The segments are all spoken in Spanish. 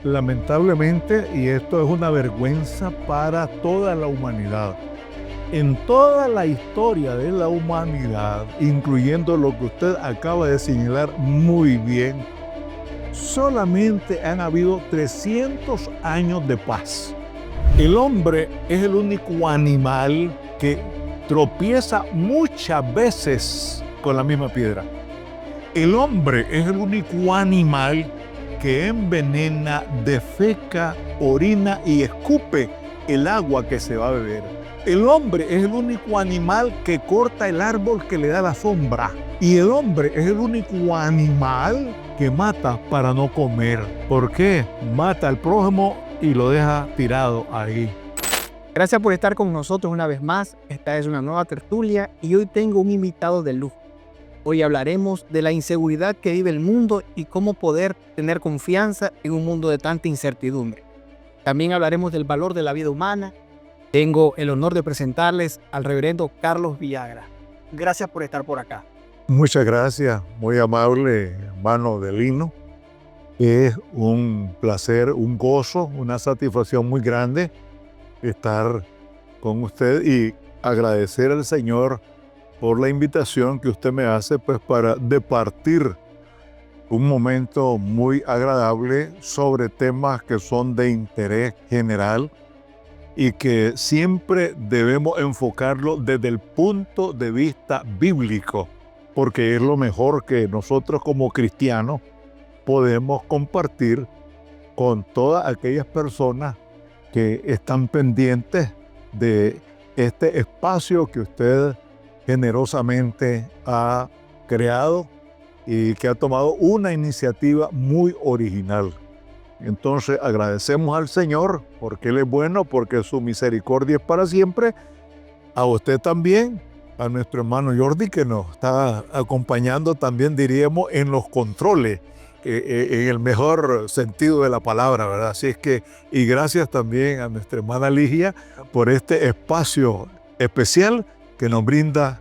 Lamentablemente, y esto es una vergüenza para toda la humanidad, en toda la historia de la humanidad, incluyendo lo que usted acaba de señalar muy bien, solamente han habido 300 años de paz. El hombre es el único animal que tropieza muchas veces con la misma piedra. El hombre es el único animal que envenena, defeca, orina y escupe el agua que se va a beber. El hombre es el único animal que corta el árbol que le da la sombra. Y el hombre es el único animal que mata para no comer. ¿Por qué? Mata al prójimo y lo deja tirado ahí. Gracias por estar con nosotros una vez más. Esta es una nueva tertulia y hoy tengo un invitado de lujo. Hoy hablaremos de la inseguridad que vive el mundo y cómo poder tener confianza en un mundo de tanta incertidumbre. También hablaremos del valor de la vida humana. Tengo el honor de presentarles al reverendo Carlos Villagra. Gracias por estar por acá. Muchas gracias, muy amable hermano Delino. Es un placer, un gozo, una satisfacción muy grande estar con usted y agradecer al Señor por la invitación que usted me hace pues para departir un momento muy agradable sobre temas que son de interés general y que siempre debemos enfocarlo desde el punto de vista bíblico, porque es lo mejor que nosotros como cristianos podemos compartir con todas aquellas personas que están pendientes de este espacio que usted generosamente ha creado y que ha tomado una iniciativa muy original. Entonces agradecemos al Señor porque Él es bueno, porque su misericordia es para siempre. A usted también, a nuestro hermano Jordi, que nos está acompañando también, diríamos, en los controles, en el mejor sentido de la palabra, ¿verdad? Así es que, y gracias también a nuestra hermana Ligia por este espacio especial que nos brinda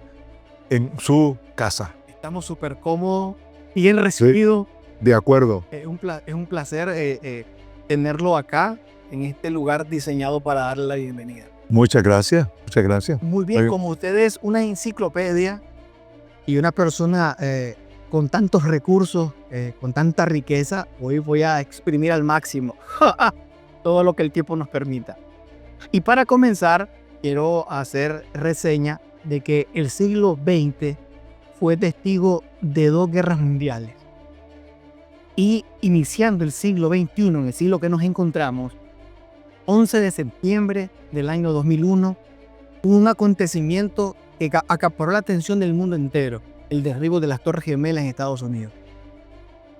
en su casa. Estamos súper cómodos, bien recibidos. Sí, de acuerdo. Es un placer tenerlo acá, en este lugar diseñado para darle la bienvenida. Muchas gracias, muchas gracias. Muy bien, como usted es una enciclopedia y una persona con tantos recursos, con tanta riqueza, hoy voy a exprimir al máximo todo lo que el tiempo nos permita. Y para comenzar, quiero hacer reseña de que el siglo XX fue testigo de 2 guerras mundiales. Y iniciando el siglo XXI, en el siglo que nos encontramos, 11 de septiembre del año 2001, hubo un acontecimiento que acaparó la atención del mundo entero, el derribo de las Torres Gemelas en Estados Unidos.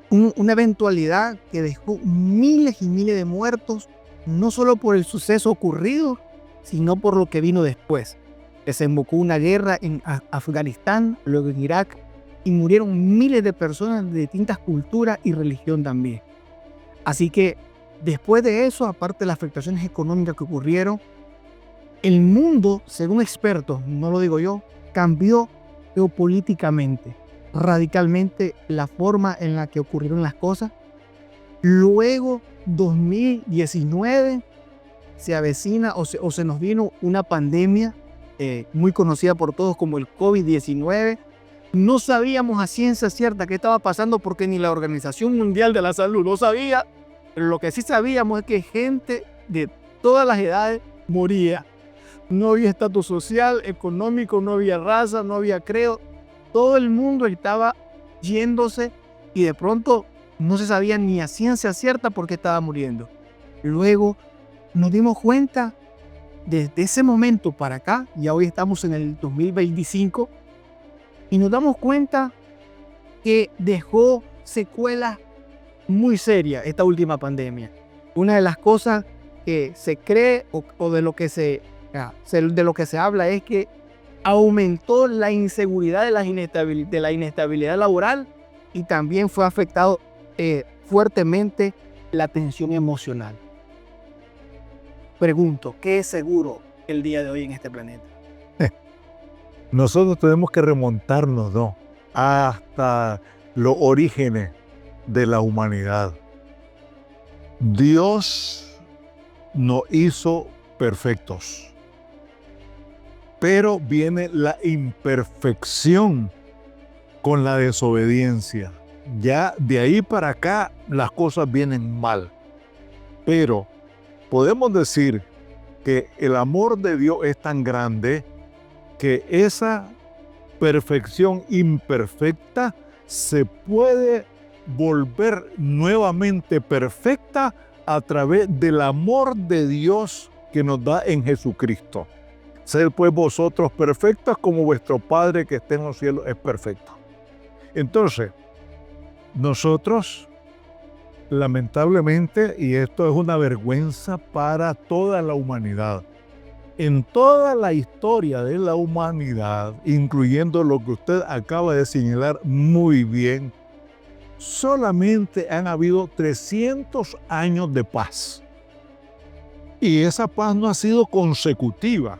Una eventualidad que dejó miles y miles de muertos, no solo por el suceso ocurrido, sino por lo que vino después. Desembocó una guerra en Afganistán, luego en Irak, y murieron miles de personas de distintas culturas y religión también. Así que después de eso, aparte de las afectaciones económicas que ocurrieron, el mundo, según expertos, no lo digo yo, cambió geopolíticamente, radicalmente la forma en la que ocurrieron las cosas. Luego, 2019, se avecina o se nos vino una pandemia muy conocida por todos como el COVID-19. No sabíamos a ciencia cierta qué estaba pasando porque ni la Organización Mundial de la Salud lo sabía, pero lo que sí sabíamos es que gente de todas las edades moría. No había estatus social, económico, no había raza, no había credo. Todo el mundo estaba yéndose y de pronto no se sabía ni a ciencia cierta por qué estaba muriendo. Luego nos dimos cuenta desde ese momento para acá, ya hoy estamos en el 2025, y nos damos cuenta que dejó secuelas muy serias esta última pandemia. Una de las cosas que se cree o de lo que se habla es que aumentó la inseguridad de la inestabilidad laboral y también fue afectado fuertemente la tensión emocional. Pregunto, ¿qué es seguro el día de hoy en este planeta? Nosotros tenemos que remontarnos, ¿no?, hasta los orígenes de la humanidad. Dios nos hizo perfectos, pero viene la imperfección con la desobediencia. Ya de ahí para acá las cosas vienen mal. Pero podemos decir que el amor de Dios es tan grande que esa perfección imperfecta se puede volver nuevamente perfecta a través del amor de Dios que nos da en Jesucristo. Sed pues vosotros perfectos como vuestro Padre que está en los cielos es perfecto. Entonces, nosotros, lamentablemente, y esto es una vergüenza para toda la humanidad, en toda la historia de la humanidad, incluyendo lo que usted acaba de señalar muy bien, solamente han habido 300 años de paz. Y esa paz no ha sido consecutiva,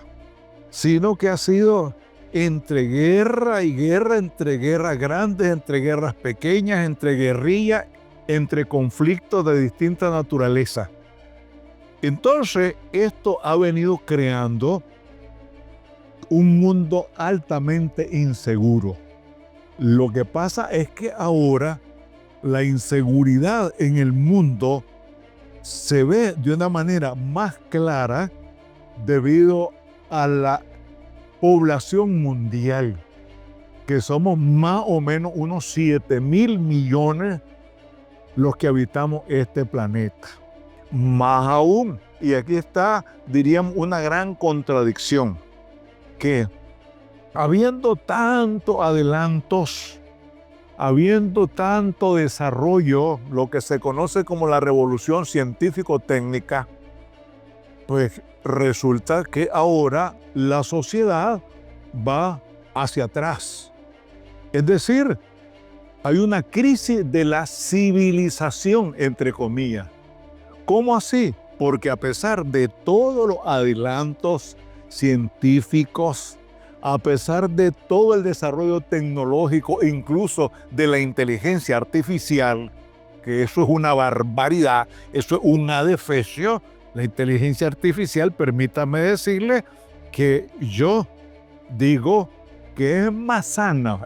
sino que ha sido entre guerra y guerra, entre guerras grandes, entre guerras pequeñas, entre guerrillas, entre conflictos de distinta naturaleza. Entonces, esto ha venido creando un mundo altamente inseguro. Lo que pasa es que ahora la inseguridad en el mundo se ve de una manera más clara debido a la población mundial, que somos más o menos unos 7.000 millones los que habitamos este planeta. Más aún, y aquí está, diríamos, una gran contradicción, que habiendo tantos adelantos, habiendo tanto desarrollo, lo que se conoce como la revolución científico-técnica, pues resulta que ahora la sociedad va hacia atrás. Es decir, hay una crisis de la civilización, entre comillas. ¿Cómo así? Porque a pesar de todos los adelantos científicos, a pesar de todo el desarrollo tecnológico, incluso de la inteligencia artificial, que eso es una barbaridad, eso es un adefesio, la inteligencia artificial, permítame decirle que yo digo que es más sano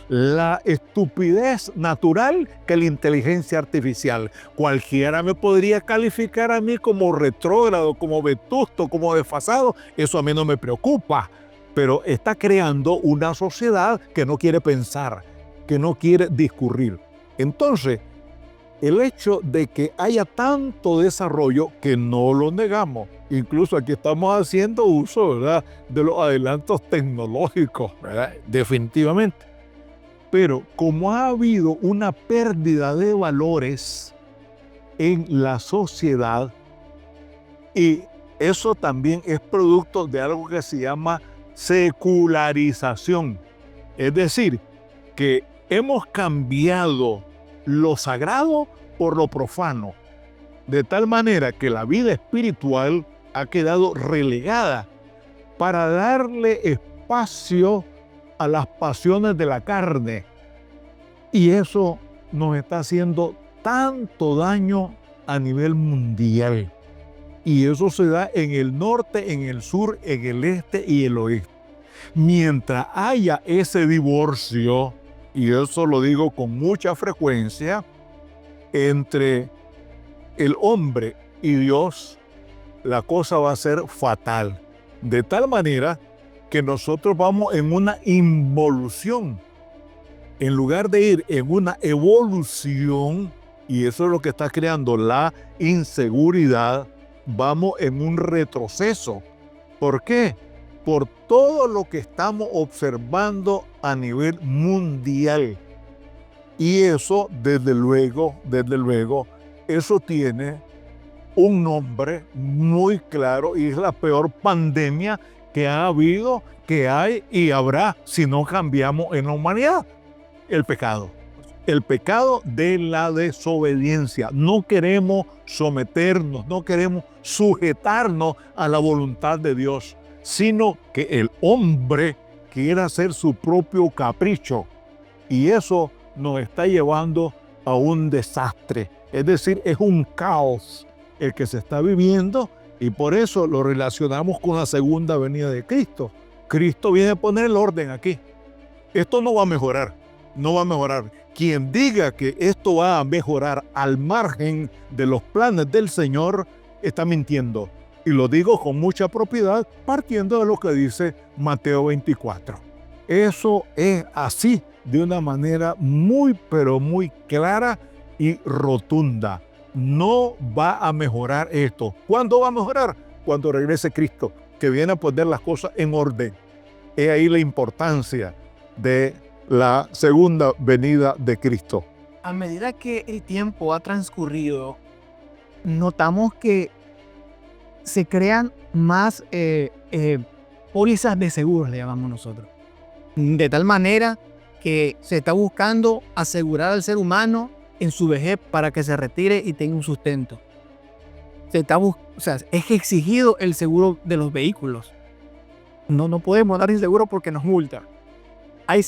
la estupidez natural que la inteligencia artificial. Cualquiera me podría calificar a mí como retrógrado, como vetusto, como desfasado. Eso a mí no me preocupa. Pero está creando una sociedad que no quiere pensar, que no quiere discurrir. Entonces, el hecho de que haya tanto desarrollo, que no lo negamos, incluso aquí estamos haciendo uso, ¿verdad?, de los adelantos tecnológicos, ¿verdad?, definitivamente. Pero como ha habido una pérdida de valores en la sociedad, y eso también es producto de algo que se llama secularización, es decir, que hemos cambiado lo sagrado por lo profano, de tal manera que la vida espiritual ha quedado relegada para darle espacio a las pasiones de la carne. Y eso nos está haciendo tanto daño a nivel mundial. Y eso se da en el norte, en el sur, en el este y el oeste. Mientras haya ese divorcio, y eso lo digo con mucha frecuencia, entre el hombre y Dios, la cosa va a ser fatal. De tal manera que nosotros vamos en una involución, en lugar de ir en una evolución, y eso es lo que está creando la inseguridad, vamos en un retroceso. ¿Por qué? Por todo lo que estamos observando a nivel mundial. Y eso, desde luego, eso tiene un nombre muy claro y es la peor pandemia que ha habido, que hay y habrá si no cambiamos en la humanidad. El pecado. El pecado de la desobediencia. No queremos someternos, no queremos sujetarnos a la voluntad de Dios, sino que el hombre quiere hacer su propio capricho. Y eso nos está llevando a un desastre Es decir, es un caos el que se está viviendo y por eso lo relacionamos con la segunda venida de Cristo. Cristo viene a poner el orden aquí. Esto no va a mejorar, no va a mejorar. Quien diga que esto va a mejorar al margen de los planes del Señor, está mintiendo. Y lo digo con mucha propiedad, partiendo de lo que dice Mateo 24. Eso es así, de una manera muy, pero muy clara y rotunda. No va a mejorar esto. ¿Cuándo va a mejorar? Cuando regrese Cristo, que viene a poner las cosas en orden. Es ahí la importancia de la segunda venida de Cristo. A medida que el tiempo ha transcurrido, notamos que se crean más pólizas de seguros, le llamamos nosotros. De tal manera que se está buscando asegurar al ser humano en su vejez para que se retire y tenga un sustento. Es exigido el seguro de los vehículos. No podemos dar el seguro porque nos multa. Hay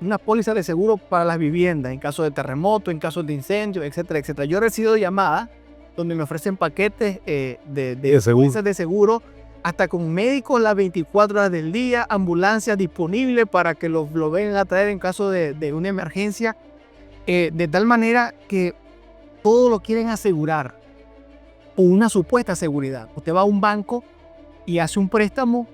una póliza de seguro para las viviendas en caso de terremoto, en caso de incendio, etcétera, etcétera. Yo he recibido llamadas donde me ofrecen paquetes de pólizas de seguro, hasta con médicos las 24 horas del día, ambulancias disponibles para que lo vengan a traer en caso de una emergencia, de tal manera que todo lo quieren asegurar por una supuesta seguridad. Usted va a un banco y hace un préstamo.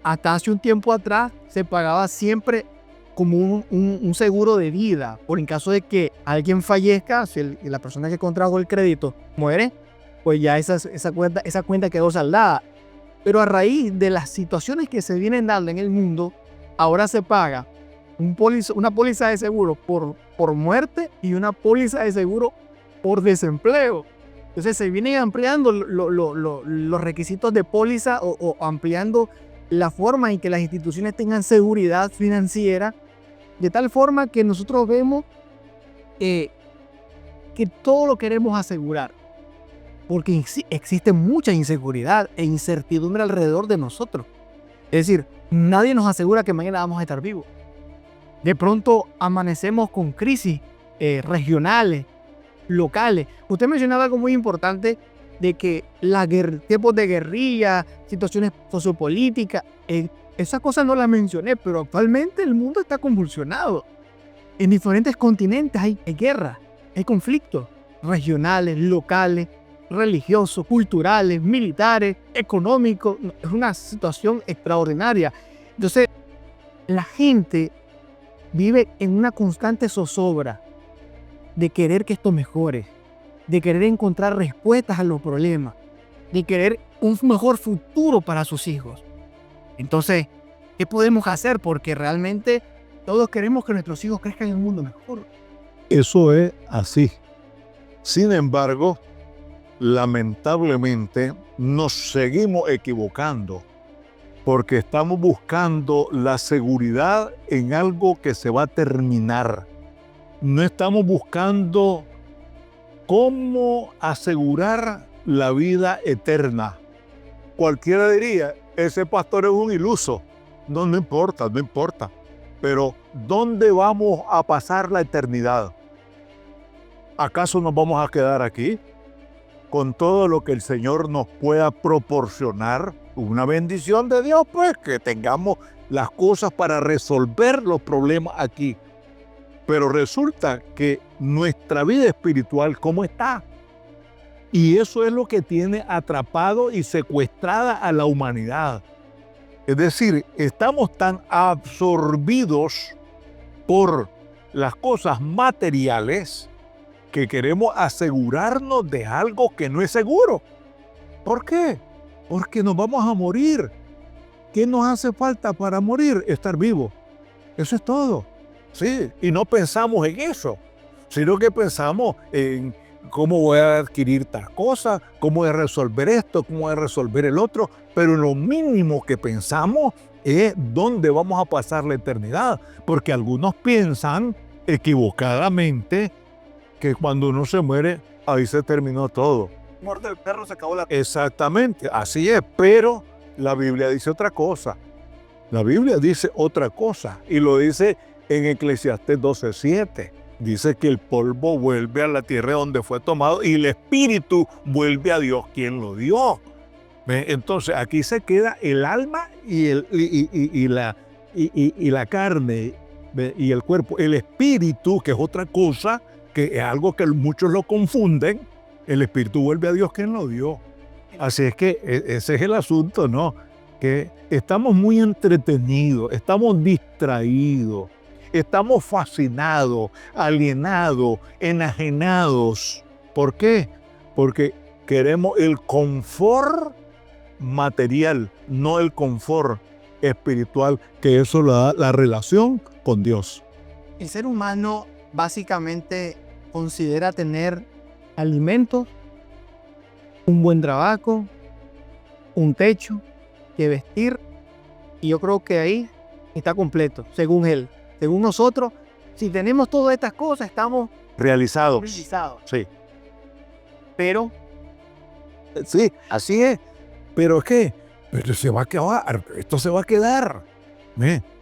Hasta hace un tiempo atrás se pagaba siempre como un seguro de vida, por en caso de que alguien fallezca, si la persona que contrajo el crédito muere, pues ya esa cuenta quedó saldada. Pero a raíz de las situaciones que se vienen dando en el mundo, ahora se paga una póliza de seguro por muerte y una póliza de seguro por desempleo. Entonces se vienen ampliando los requisitos de póliza o ampliando la forma en que las instituciones tengan seguridad financiera, de tal forma que nosotros vemos que todo lo queremos asegurar, porque existe mucha inseguridad e incertidumbre alrededor de nosotros. Es decir, nadie nos asegura que mañana vamos a estar vivos. De pronto amanecemos con crisis regionales, locales. Usted mencionaba algo muy importante de que tiempos de guerrilla, situaciones sociopolíticas, esas cosas no las mencioné, pero actualmente el mundo está convulsionado. En diferentes continentes hay guerras, hay conflictos regionales, locales, religiosos, culturales, militares, económicos. Es una situación extraordinaria. Entonces, la gente vive en una constante zozobra de querer que esto mejore, de querer encontrar respuestas a los problemas, de querer un mejor futuro para sus hijos. Entonces, ¿qué podemos hacer? Porque realmente todos queremos que nuestros hijos crezcan en un mundo mejor. Eso es así. Sin embargo, lamentablemente nos seguimos equivocando porque estamos buscando la seguridad en algo que se va a terminar. No estamos buscando cómo asegurar la vida eterna. Cualquiera diría, ese pastor es un iluso. No importa. Pero ¿dónde vamos a pasar la eternidad? ¿Acaso nos vamos a quedar aquí? Con todo lo que el Señor nos pueda proporcionar, una bendición de Dios, pues que tengamos las cosas para resolver los problemas aquí. Pero resulta que nuestra vida espiritual, ¿cómo está? Y eso es lo que tiene atrapado y secuestrada a la humanidad. Es decir, estamos tan absorbidos por las cosas materiales que queremos asegurarnos de algo que no es seguro. ¿Por qué? Porque nos vamos a morir. ¿Qué nos hace falta para morir? Estar vivo. Eso es todo. Sí, y no pensamos en eso, sino que pensamos en cómo voy a adquirir tal cosa, cómo voy a resolver esto, cómo voy a resolver el otro, pero lo mínimo que pensamos es dónde vamos a pasar la eternidad, porque algunos piensan equivocadamente que cuando uno se muere, ahí se terminó todo. Muerte del perro, se acabó la... Exactamente, así es, pero la Biblia dice otra cosa. La Biblia dice otra cosa y lo dice en Eclesiastés 12:7. Dice que el polvo vuelve a la tierra donde fue tomado y el espíritu vuelve a Dios quien lo dio. ¿Ve? Entonces aquí se queda el alma y la carne, ¿ve? Y el cuerpo. El espíritu, que es otra cosa, que es algo que muchos lo confunden, el espíritu vuelve a Dios quien lo dio. Así es que ese es el asunto, ¿no? Que estamos muy entretenidos, estamos distraídos, estamos fascinados, alienados, enajenados. ¿Por qué? Porque queremos el confort material, no el confort espiritual, que eso lo da la relación con Dios. El ser humano básicamente considera tener alimentos, un buen trabajo, un techo que vestir, y yo creo que ahí está completo, según él. Según nosotros, si tenemos todas estas cosas, estamos Realizados. Sí. Pero Sí, así es. ¿Pero qué? Pero se va a quedar. Esto se va a quedar.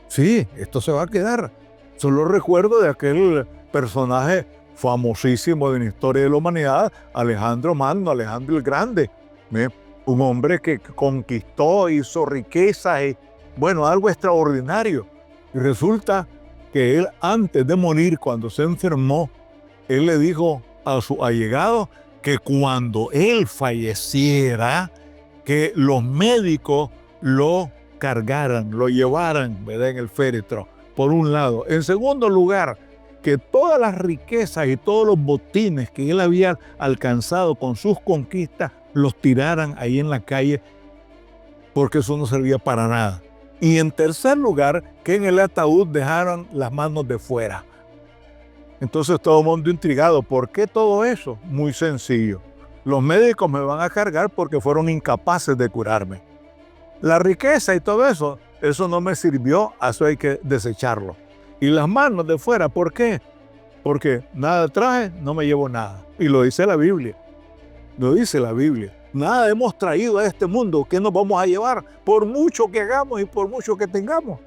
Sí, esto se va a quedar. Solo recuerdo de aquel personaje famosísimo de la historia de la humanidad, Alejandro Magno, Alejandro el Grande. Un hombre que conquistó, hizo riquezas y, bueno, algo extraordinario. Y resulta que él, antes de morir, cuando se enfermó, él le dijo a su allegado que cuando él falleciera, que los médicos lo cargaran, lo llevaran, ¿verdad?, en el féretro, por un lado. En segundo lugar, que todas las riquezas y todos los botines que él había alcanzado con sus conquistas los tiraran ahí en la calle, porque eso no servía para nada. Y en tercer lugar, que en el ataúd dejaran las manos de fuera. Entonces todo el mundo intrigado. ¿Por qué todo eso? Muy sencillo. Los médicos me van a cargar porque fueron incapaces de curarme. La riqueza y todo eso no me sirvió, eso hay que desecharlo. Y las manos de fuera, ¿por qué? Porque nada traje, no me llevo nada. Y lo dice la Biblia. Lo dice la Biblia. Nada hemos traído a este mundo que nos vamos a llevar, por mucho que hagamos y por mucho que tengamos.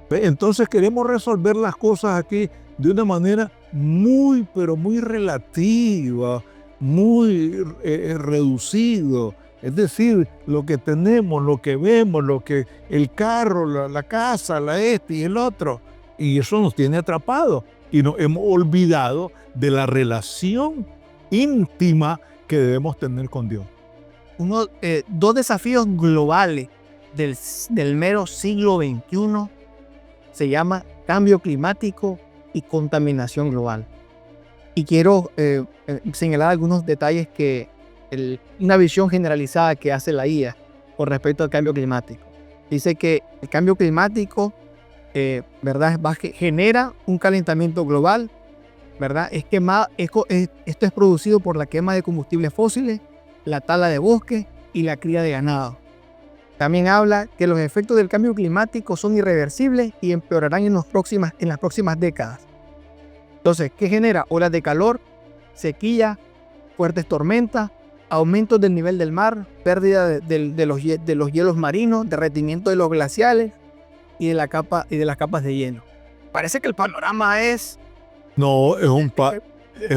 Entonces queremos resolver las cosas aquí de una manera muy, pero muy relativa, muy reducido. Es decir, lo que tenemos, lo que vemos, lo que el carro, la casa, este y el otro. Y eso nos tiene atrapados. Y nos hemos olvidado de la relación íntima que debemos tener con Dios. Dos desafíos globales del mero siglo XXI se llama cambio climático y contaminación global. Y quiero señalar algunos detalles que una visión generalizada que hace la IA con respecto al cambio climático. Dice que el cambio climático ¿verdad? Genera un calentamiento global, ¿verdad? Esto es producido por la quema de combustibles fósiles, la tala de bosques y la cría de ganado. También habla que los efectos del cambio climático son irreversibles y empeorarán en las próximas décadas. Entonces, ¿qué genera? Olas de calor, sequía, fuertes tormentas, aumentos del nivel del mar, pérdida de los hielos marinos, derretimiento de los glaciales y de las capas de hielo. Parece que el panorama es... No, es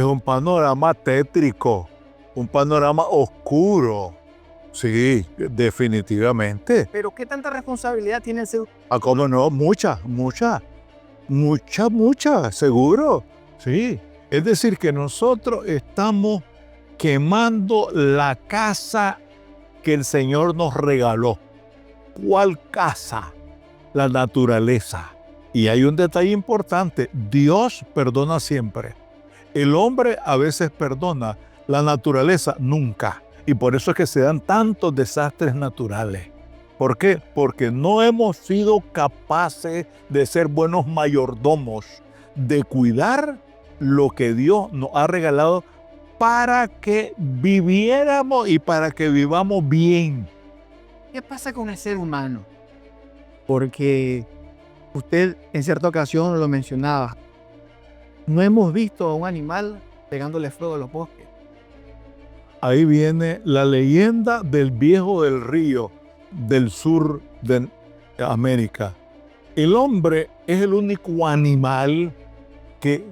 un panorama tétrico, un panorama oscuro. Sí, definitivamente. Pero ¿qué tanta responsabilidad tiene el ser humano? Ah, ¿cómo no? Mucha, seguro. Sí. Es decir, que nosotros estamos quemando la casa que el Señor nos regaló. ¿Cuál casa? La naturaleza. Y hay un detalle importante. Dios perdona siempre. El hombre a veces perdona, la naturaleza nunca. Y por eso es que se dan tantos desastres naturales. ¿Por qué? Porque no hemos sido capaces de ser buenos mayordomos, de cuidar lo que Dios nos ha regalado para que viviéramos y para que vivamos bien. ¿Qué pasa con el ser humano? Porque usted en cierta ocasión lo mencionaba. No hemos visto a un animal pegándole fuego a los bosques. Ahí viene la leyenda del viejo del río del sur de América. El hombre es el único animal que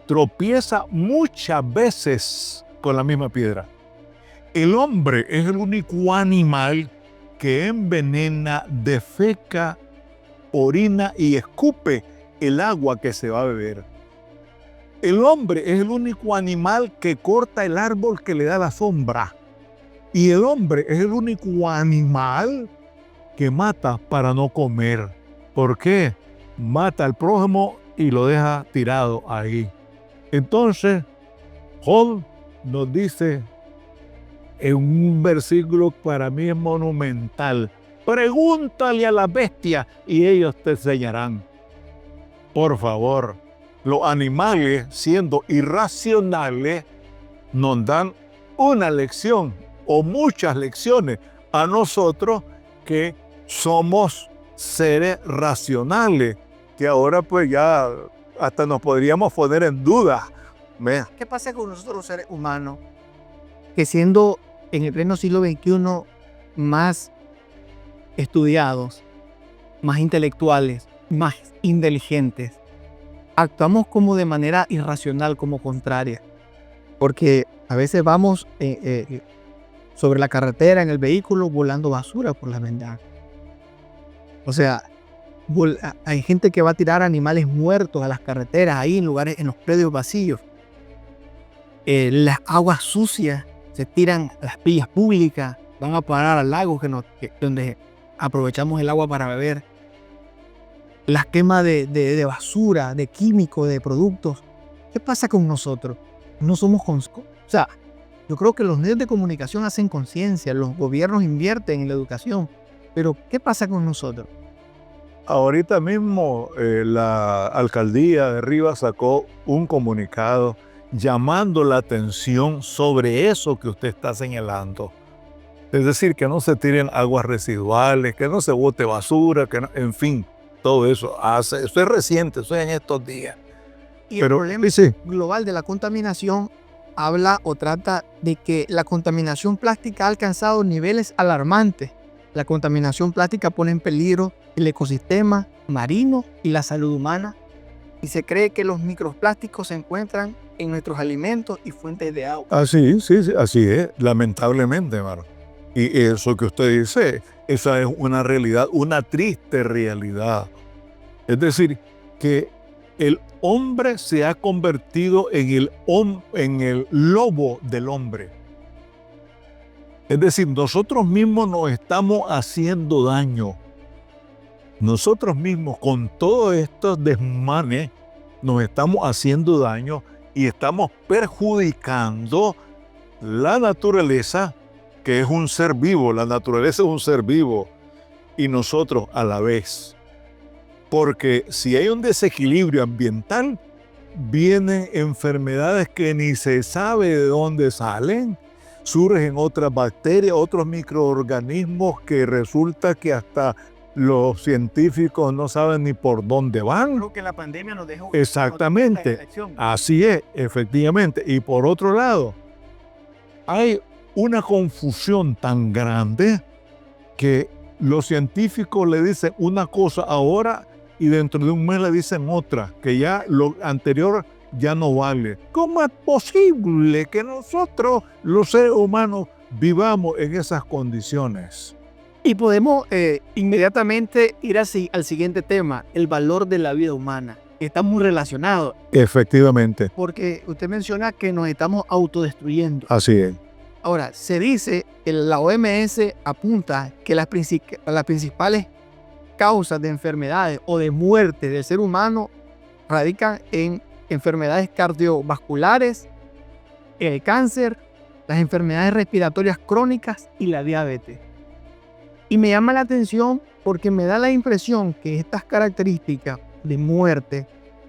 tropieza muchas veces con la misma piedra. El hombre es el único animal que envenena, defeca, orina y escupe el agua que se va a beber. El hombre es el único animal que corta el árbol que le da la sombra. Y el hombre es el único animal que mata para no comer. ¿Por qué? Mata al prójimo y lo deja tirado ahí. Entonces, Job nos dice en un versículo que para mí es monumental: pregúntale a las bestias y ellos te enseñarán. Por favor, los animales, siendo irracionales, nos dan una lección o muchas lecciones a nosotros que somos seres racionales, que ahora pues ya hasta nos podríamos poner en duda. Vea. ¿Qué pasa con nosotros los seres humanos que, siendo en el pleno siglo XXI más estudiados, más intelectuales, más inteligentes, actuamos como de manera irracional, como contraria? Porque a veces vamos sobre la carretera en el vehículo volando basura por la ventana. O sea, hay gente que va a tirar animales muertos a las carreteras, ahí en lugares, en los predios vacíos. Las aguas sucias se tiran a las vías públicas, van a parar al lago donde aprovechamos el agua para beber. Las quemas de basura, de químicos, de productos. ¿Qué pasa con nosotros? No somos o sea, yo creo que los medios de comunicación hacen conciencia, los gobiernos invierten en la educación, pero ¿qué pasa con nosotros? Ahorita mismo la alcaldía de Rivas sacó un comunicado llamando la atención sobre eso que usted está señalando. Es decir, que no se tiren aguas residuales, que no se bote basura, que no, en fin, todo eso. Eso es reciente, eso es en estos días. Y el problema global de la contaminación habla o trata de que la contaminación plástica ha alcanzado niveles alarmantes. La contaminación plástica pone en peligro el ecosistema marino y la salud humana. Y se cree que los microplásticos se encuentran en nuestros alimentos y fuentes de agua. Así, sí, así es, lamentablemente, hermano. Y eso que usted dice, esa es una realidad, una triste realidad. Es decir, que el hombre se ha convertido en el lobo del hombre. Es decir, nosotros mismos nos estamos haciendo daño. Nosotros mismos, con todos estos desmanes, nos estamos haciendo daño y estamos perjudicando la naturaleza, que es un ser vivo. La naturaleza es un ser vivo y nosotros a la vez. Porque si hay un desequilibrio ambiental, vienen enfermedades que ni se sabe de dónde salen, surgen otras bacterias, otros microorganismos que resulta que hasta los científicos no saben ni por dónde van. Creo que la pandemia nos dejó. Exactamente, así es, efectivamente. Y por otro lado, hay una confusión tan grande que los científicos le dicen una cosa ahora y dentro de un mes le dicen otra, que ya lo anterior ya no vale. ¿Cómo es posible que nosotros, los seres humanos, vivamos en esas condiciones? Y podemos inmediatamente ir al siguiente tema, el valor de la vida humana. Está muy relacionado. Efectivamente. Porque usted menciona que nos estamos autodestruyendo. Así es. Ahora, se dice que la OMS apunta que las principales causas de enfermedades o de muerte del ser humano radican en enfermedades cardiovasculares, el cáncer, las enfermedades respiratorias crónicas y la diabetes. Y me llama la atención porque me da la impresión que estas características de muerte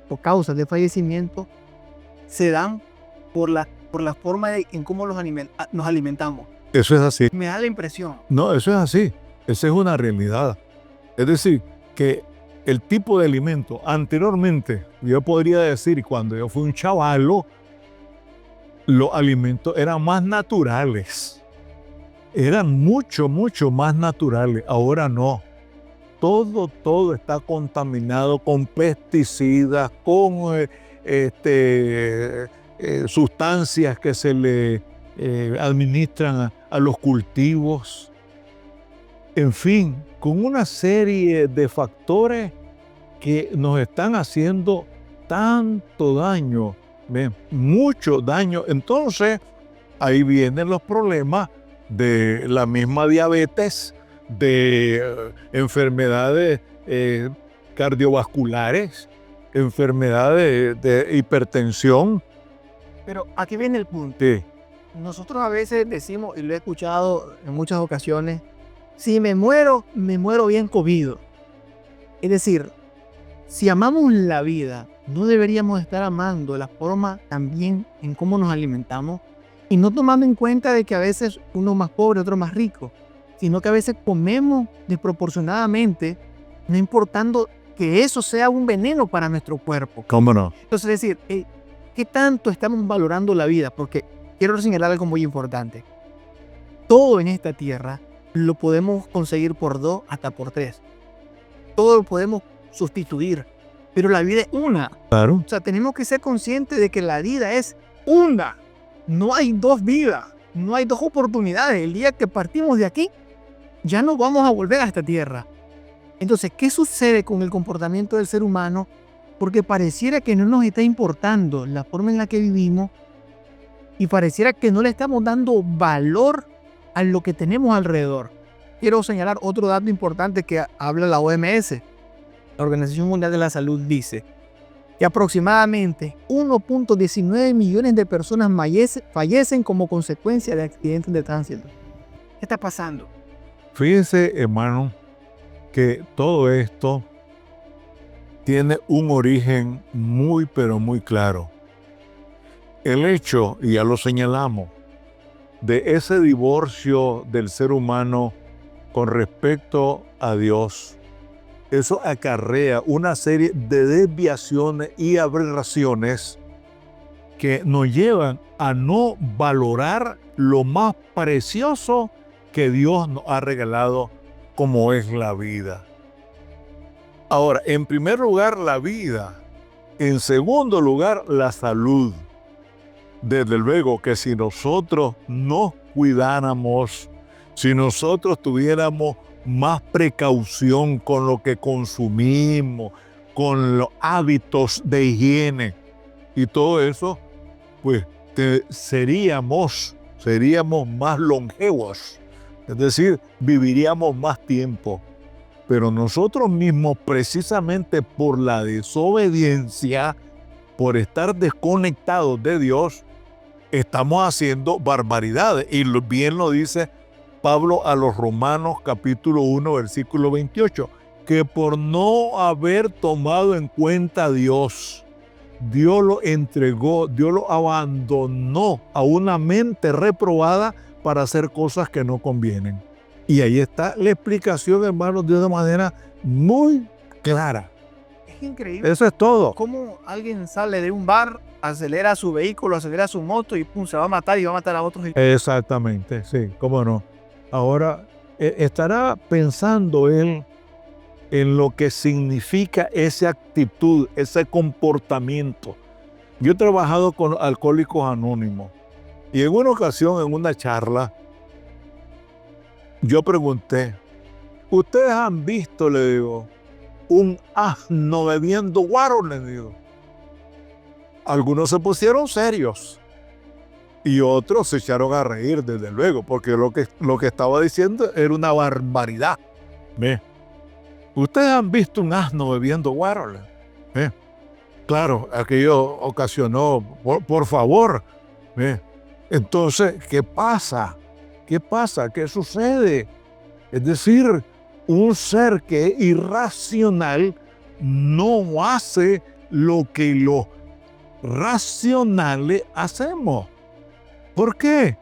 o causas de fallecimiento se dan por la forma en cómo nos alimentamos. Eso es así. Me da la impresión. No, eso es así. Esa es una realidad. Es decir, que el tipo de alimento, anteriormente, yo podría decir, cuando yo fui un chavalo, los alimentos eran más naturales. Eran mucho más naturales. Ahora no. Todo está contaminado con pesticidas, con sustancias que se le administran a los cultivos. En fin, con una serie de factores que nos están haciendo tanto daño, mucho daño. Entonces, ahí vienen los problemas de la misma diabetes, de enfermedades cardiovasculares, enfermedades de hipertensión. Pero aquí viene el punto. Sí. Nosotros a veces decimos, y lo he escuchado en muchas ocasiones, si me muero bien comido. Es decir, si amamos la vida, no deberíamos estar amando la forma también en cómo nos alimentamos y no tomando en cuenta de que a veces uno más pobre, otro más rico, sino que a veces comemos desproporcionadamente, no importando que eso sea un veneno para nuestro cuerpo. ¿Cómo no? Entonces, es decir, ¿qué tanto estamos valorando la vida? Porque quiero señalar algo muy importante. Todo en esta tierra lo podemos conseguir por 2 hasta por 3. Todo lo podemos sustituir, pero la vida es una. Claro. O sea, tenemos que ser conscientes de que la vida es una. No hay 2 vidas, no hay 2 oportunidades. El día que partimos de aquí, ya no vamos a volver a esta tierra. Entonces, ¿qué sucede con el comportamiento del ser humano? Porque pareciera que no nos está importando la forma en la que vivimos y pareciera que no le estamos dando valor a lo que tenemos alrededor. Quiero señalar otro dato importante que habla la OMS. La Organización Mundial de la Salud dice que aproximadamente 1.19 millones de personas fallecen como consecuencia de accidentes de tránsito. ¿Qué está pasando? Fíjense, hermano, que todo esto tiene un origen muy, pero muy claro. El hecho, y ya lo señalamos, de ese divorcio del ser humano con respecto a Dios, eso acarrea una serie de desviaciones y aberraciones que nos llevan a no valorar lo más precioso que Dios nos ha regalado, como es la vida. Ahora, en primer lugar, la vida. En segundo lugar, la salud. Desde luego que si nosotros nos cuidáramos, si nosotros tuviéramos más precaución con lo que consumimos, con los hábitos de higiene y todo eso, pues seríamos más longevos, es decir, viviríamos más tiempo. Pero nosotros mismos, precisamente por la desobediencia, por estar desconectados de Dios, estamos haciendo barbaridades. Y bien lo dice Pablo a los Romanos capítulo 1, versículo 28, que por no haber tomado en cuenta a Dios, Dios lo entregó, Dios lo abandonó a una mente reprobada para hacer cosas que no convienen. Y ahí está la explicación, hermanos, de una manera muy clara. Es increíble. Eso es todo. Cómo alguien sale de un bar, acelera su vehículo, acelera su moto y pum, se va a matar y va a matar a otros. Exactamente, sí, cómo no. Ahora, estará pensando él en lo que significa esa actitud, ese comportamiento. Yo he trabajado con Alcohólicos Anónimos y en una ocasión, en una charla, yo pregunté, ¿ustedes han visto, le digo, un asno bebiendo guaro? Le digo. Algunos se pusieron serios y otros se echaron a reír, desde luego, porque lo que estaba diciendo era una barbaridad. ¿Ve? ¿Ustedes han visto un asno bebiendo guaro? ¿Ve? Claro, aquello ocasionó, por favor. ¿Ve? Entonces, ¿qué pasa? ¿Qué pasa? ¿Qué sucede? Es decir, un ser que es irracional no hace lo que los racionales hacemos. ¿Por qué?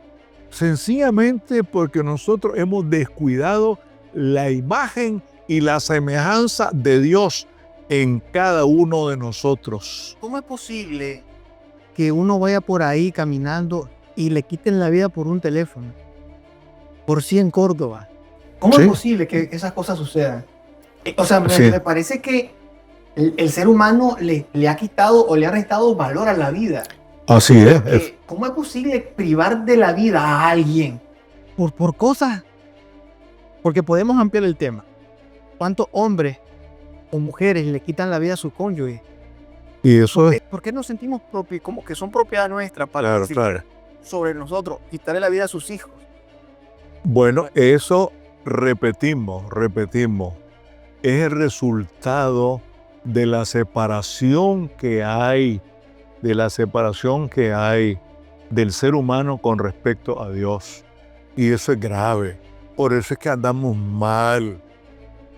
Sencillamente porque nosotros hemos descuidado la imagen y la semejanza de Dios en cada uno de nosotros. ¿Cómo es posible que uno vaya por ahí caminando y le quiten la vida por un teléfono? Por sí en Córdoba. ¿Cómo es posible que esas cosas sucedan? O sea, me parece que el ser humano le ha quitado o le ha restado valor a la vida. Así es. ¿Cómo es posible privar de la vida a alguien por cosas? Porque podemos ampliar el tema. ¿Cuántos hombres o mujeres le quitan la vida a su cónyuge? Y eso es. ¿Por qué nos sentimos como que son propiedad nuestra para Claro. sobre nosotros, quitarle la vida a sus hijos? Bueno, eso repetimos. Es el resultado de la separación que hay, del ser humano con respecto a Dios. Y eso es grave. Por eso es que andamos mal.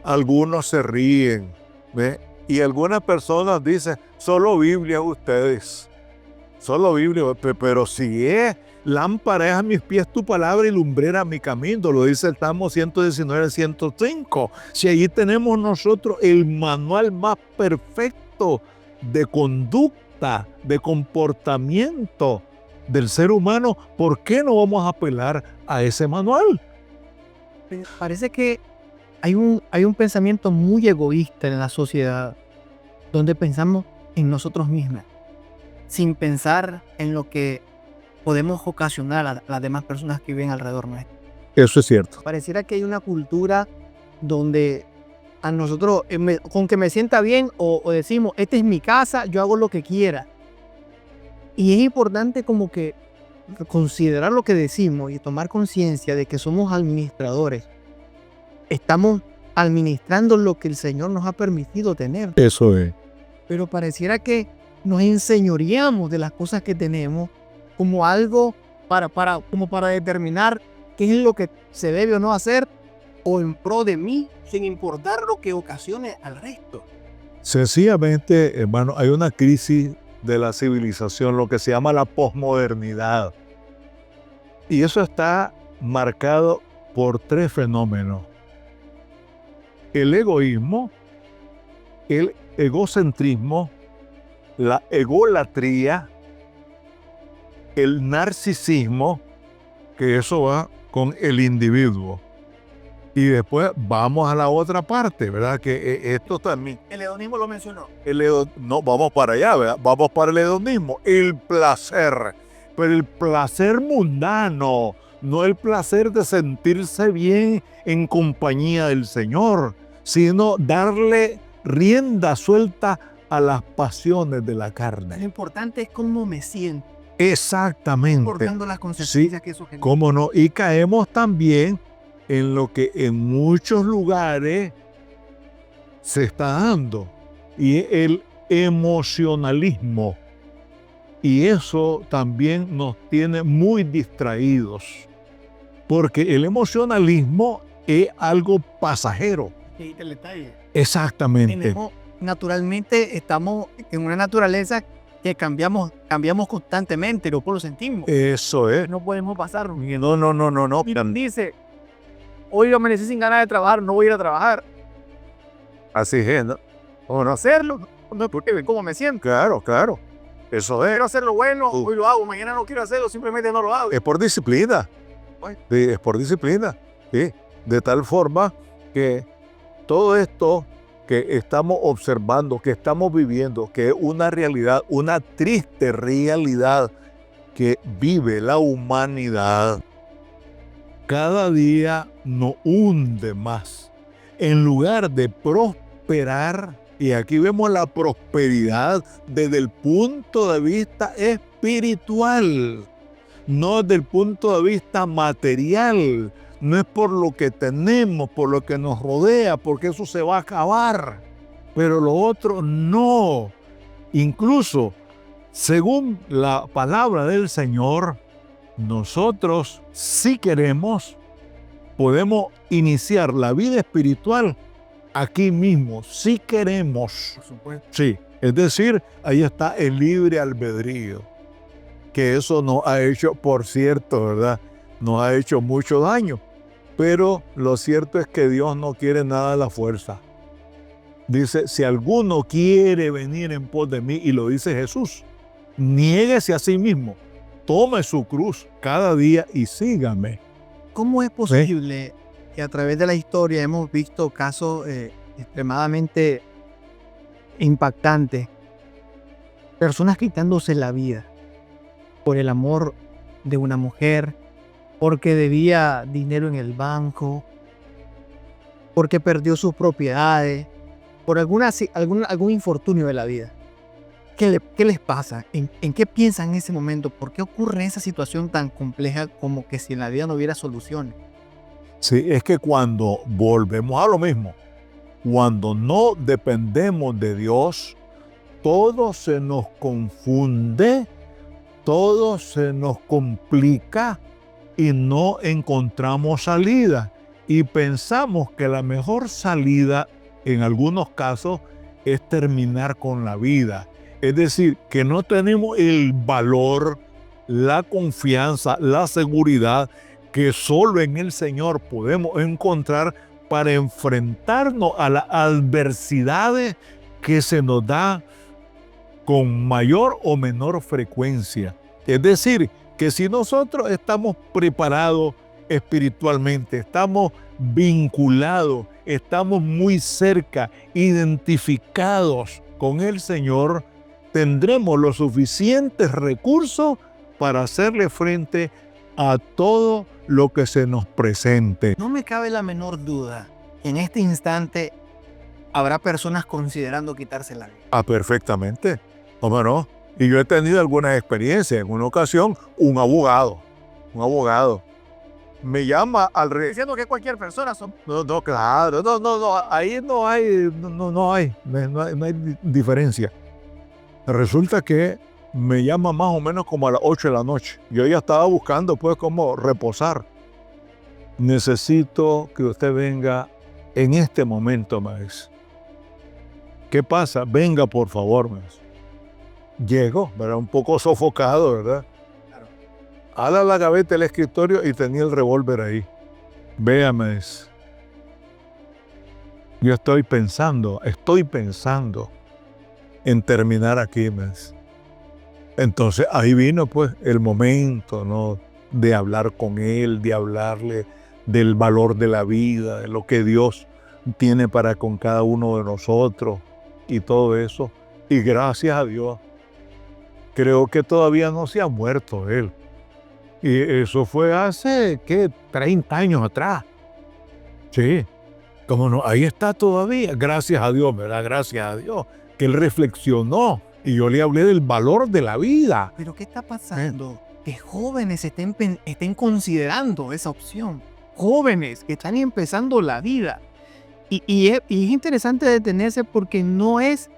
Algunos se ríen, ¿ve? Y algunas personas dicen, solo Biblia ustedes. Solo Biblia, pero si es lámpara es a mis pies tu palabra y lumbrera mi camino, lo dice el Salmo 119, 105. Si allí tenemos nosotros el manual más perfecto de conducta, de comportamiento del ser humano, ¿por qué no vamos a apelar a ese manual? Parece que hay un pensamiento muy egoísta en la sociedad, donde pensamos en nosotros mismos, sin pensar en lo que podemos ocasionar a las demás personas que viven alrededor nuestro. Eso es cierto. Pareciera que hay una cultura donde a nosotros, con que me sienta bien o decimos, esta es mi casa, yo hago lo que quiera. Y es importante como que considerar lo que decimos y tomar conciencia de que somos administradores. Estamos administrando lo que el Señor nos ha permitido tener. Eso es. Pero pareciera que nos enseñoreamos de las cosas que tenemos como algo como para determinar qué es lo que se debe o no hacer o en pro de mí, sin importar lo que ocasione al resto. Sencillamente, hermano, hay una crisis de la civilización, lo que se llama la posmodernidad. Y eso está marcado por tres fenómenos. El egoísmo, el egocentrismo, la egolatría, el narcisismo, que eso va con el individuo. Y después vamos a la otra parte, ¿verdad? Que esto también. El hedonismo lo mencionó. No, vamos para allá, ¿verdad? Vamos para el hedonismo. El placer. Pero el placer mundano, no el placer de sentirse bien en compañía del Señor, sino darle rienda suelta a las pasiones de la Lo carne. importante es cómo me siento. Exactamente. Importando las consecuencias que eso genera. ¿Cómo no? Y caemos también en lo que en muchos lugares se está dando, y el emocionalismo. Y eso también nos tiene muy distraídos, porque el emocionalismo es algo pasajero. Y el detalle. Exactamente. Naturalmente estamos en una naturaleza que cambiamos constantemente, lo sentimos. Eso es. No podemos pasar. No. Dice, hoy amanecí sin ganas de trabajar, no voy a ir a trabajar. Así es, ¿no? O no hacerlo, no, porque cómo me siento. Claro. Eso es. Quiero hacerlo bueno, hoy lo hago, mañana no quiero hacerlo, simplemente no lo hago. Es por disciplina. Sí, es por disciplina. Sí. De tal forma que todo esto que estamos observando, que estamos viviendo, que es una realidad, una triste realidad que vive la humanidad, cada día nos hunde más. En lugar de prosperar, y aquí vemos la prosperidad desde el punto de vista espiritual, no desde el punto de vista material. No es por lo que tenemos, por lo que nos rodea, porque eso se va a acabar. Pero lo otro no. Incluso, según la palabra del Señor, nosotros, si queremos, podemos iniciar la vida espiritual aquí mismo, si queremos. Por supuesto. Sí, es decir, ahí está el libre albedrío. Que eso nos ha hecho, por cierto, ¿verdad? Nos ha hecho mucho daño. Pero lo cierto es que Dios no quiere nada de la fuerza. Dice, si alguno quiere venir en pos de mí, y lo dice Jesús, niéguese a sí mismo, tome su cruz cada día y sígame. ¿Cómo es posible que a través de la historia hemos visto casos extremadamente impactante. Personas quitándose la vida por el amor de una mujer, porque debía dinero en el banco, porque perdió sus propiedades, por algún infortunio de la vida. ¿Qué les pasa? ¿En qué piensan en ese momento? ¿Por qué ocurre esa situación tan compleja como que si en la vida no hubiera soluciones? Sí, es que cuando volvemos a lo mismo, cuando no dependemos de Dios, todo se nos confunde, todo se nos complica y no encontramos salida. Y pensamos que la mejor salida, en algunos casos, es terminar con la vida. Es decir, que no tenemos el valor, la confianza, la seguridad que solo en el Señor podemos encontrar para enfrentarnos a las adversidades que se nos da con mayor o menor frecuencia. Es decir, que si nosotros estamos preparados espiritualmente, estamos vinculados, estamos muy cerca, identificados con el Señor, tendremos los suficientes recursos para hacerle frente a todo lo que se nos presente. No me cabe la menor duda que en este instante habrá personas considerando quitarse la vida. Perfectamente. ¿Cómo no? Y yo he tenido algunas experiencias. En una ocasión, un abogado me llama al Diciendo que cualquier persona son... No, claro, ahí no hay diferencia. Resulta que me llama más o menos como a las 8 de la noche. Yo ya estaba buscando pues cómo reposar. Necesito que usted venga en este momento, maestro. ¿Qué pasa? Venga, por favor, maestro. Llego, ¿verdad? Un poco sofocado, ¿verdad? Claro. Ala la gaveta del escritorio y tenía el revólver ahí. Véame. Yo estoy pensando en terminar aquí, maestro. Entonces ahí vino pues el momento, ¿no? De hablar con él, de hablarle del valor de la vida, de lo que Dios tiene para con cada uno de nosotros y todo eso. Y gracias a Dios, creo que todavía no se ha muerto él. Y eso fue hace, 30 años atrás. Sí, como no, ahí está todavía. Gracias a Dios, ¿verdad? Gracias a Dios, que él reflexionó. Y yo le hablé del valor de la vida. ¿Pero qué está pasando? Que jóvenes estén considerando esa opción. Jóvenes que están empezando la vida. Y es interesante detenerse porque no es